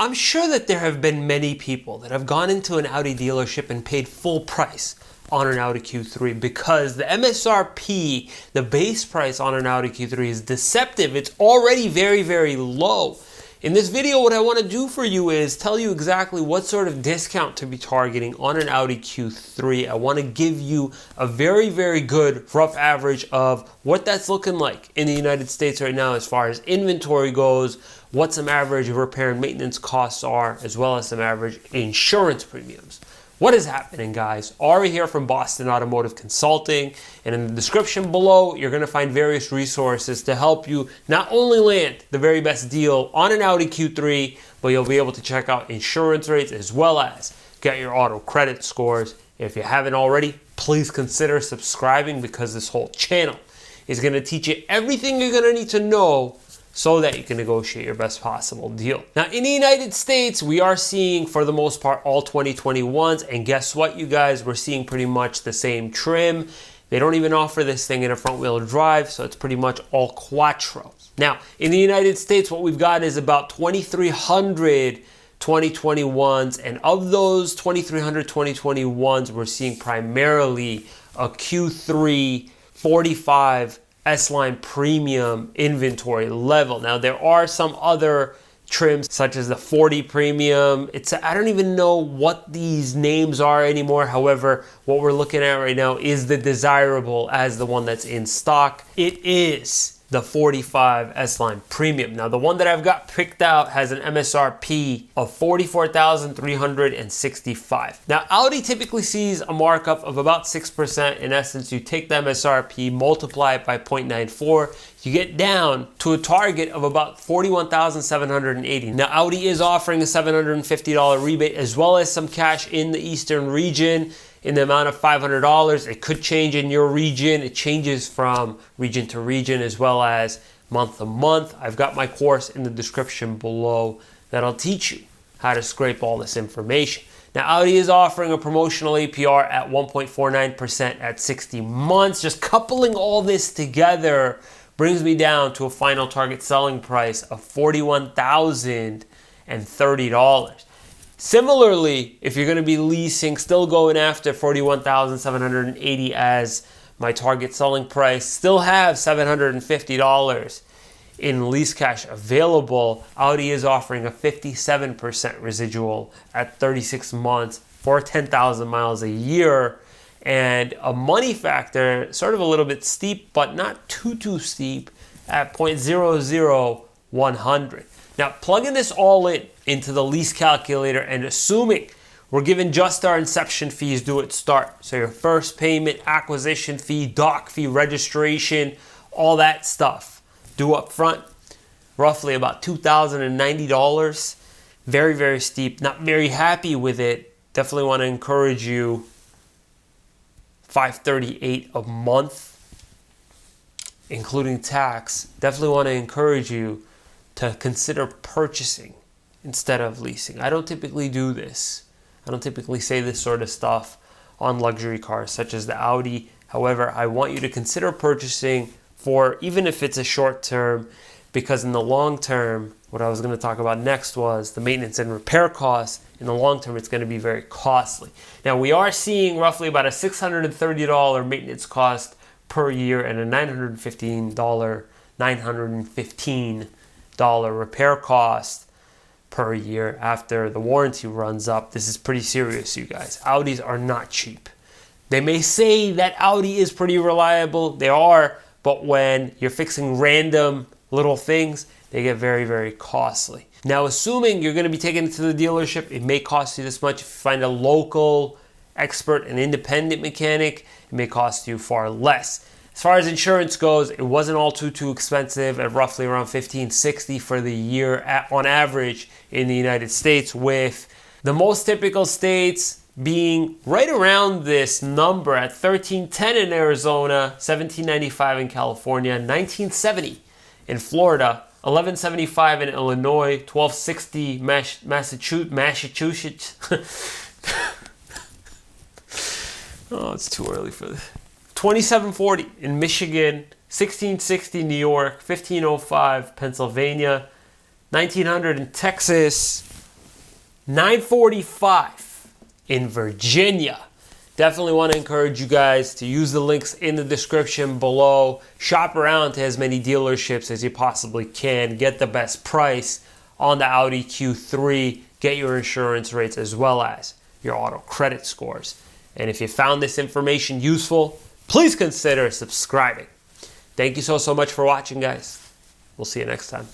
I'm sure that there have been many people that have gone into an Audi dealership and paid full price on an Audi Q3 because the MSRP, the base price on an Audi Q3 is deceptive. It's already very, very low. In this video, what I want to do for you is tell you exactly what sort of discount to be targeting on an Audi Q3. I want to give you a very, very good rough average of what that's looking like in the United States right now as far as inventory goes, what some average repair and maintenance costs are, as well as some average insurance premiums. What is happening, guys? Ari here from Boston Automotive Consulting, and in the description below, you're going to find various resources to help you not only land the very best deal on an Audi Q3, but you'll be able to check out insurance rates as well as get your auto credit scores. If you haven't already, please consider subscribing because this whole channel is going to teach you everything you're going to need to know so that you can negotiate your best possible deal. Now, in the United States, we are seeing, for the most part, all 2021s. And guess what, you guys? We're seeing pretty much the same trim. They don't even offer this thing in a front-wheel drive, so it's pretty much all Quattro. Now, in the United States, what we've got is about 2,300 2021s. And of those 2,300 2021s, we're seeing primarily a Q3 45 S-Line premium inventory level. Now, there are some other trims such as the 40 premium. I don't even know what these names are anymore. However, what we're looking at right now is the desirable as the one that's in stock. It is the 45 S-Line Premium. Now, the one that I've got picked out has an MSRP of $44,365. Now, Audi typically sees a markup of about 6%. In essence, you take the MSRP, multiply it by 0.94, you get down to a target of about $41,780. Now, Audi is offering a $750 rebate as well as some cash in the Eastern region in the amount of $500. It could change in your region. It changes from region to region as well as month to month. I've got my course in the description below that'll teach you how to scrape all this information. Now, Audi is offering a promotional APR at 1.49% at 60 months. Just coupling all this together brings me down to a final target selling price of $41,030. Similarly, if you're going to be leasing, still going after $41,780 as my target selling price, still have $750 in lease cash available. Audi is offering a 57% residual at 36 months for 10,000 miles a year, and a money factor, sort of a little bit steep, but not too steep, at 0.00100. Now, plugging this all into the lease calculator and assuming we're given just our inception fees due at start. So your first payment, acquisition fee, doc fee, registration, all that stuff due up front, roughly about $2,090. Very, very steep. Not very happy with it. Definitely want to encourage you. $538 a month, including tax. Definitely want to encourage you to consider purchasing instead of leasing. I don't typically do this. I don't typically say this sort of stuff on luxury cars such as the Audi. However, I want you to consider purchasing for, even if it's a short term, because in the long term, what I was going to talk about next was the maintenance and repair costs. In the long term, it's going to be very costly. Now, we are seeing roughly about a $630 maintenance cost per year and a $915 repair cost per year after the warranty runs up. This is pretty serious, you guys. Audis are not cheap. They may say that Audi is pretty reliable. They are, but when you're fixing random little things, they get very, very costly. Now, assuming you're going to be taking it to the dealership, it may cost you this much. If you find a local expert and independent mechanic, it may cost you far less. As far as insurance goes, it wasn't all too expensive at roughly around $1,560 for the year on average in the United States, with the most typical states being right around this number at $1,310 in Arizona, $1,795 in California, $1,970 in Florida, $1,175 in Illinois, $1,260 Massachusetts. Oh, it's too early for this. $2,740 in Michigan, $1,660 New York, $1,505 Pennsylvania, $1,900 in Texas, $945 in Virginia. Definitely want to encourage you guys to use the links in the description below. Shop around to as many dealerships as you possibly can. Get the best price on the Audi Q3. Get your insurance rates as well as your auto credit scores. And if you found this information useful, please consider subscribing. Thank you so much for watching, guys. We'll see you next time.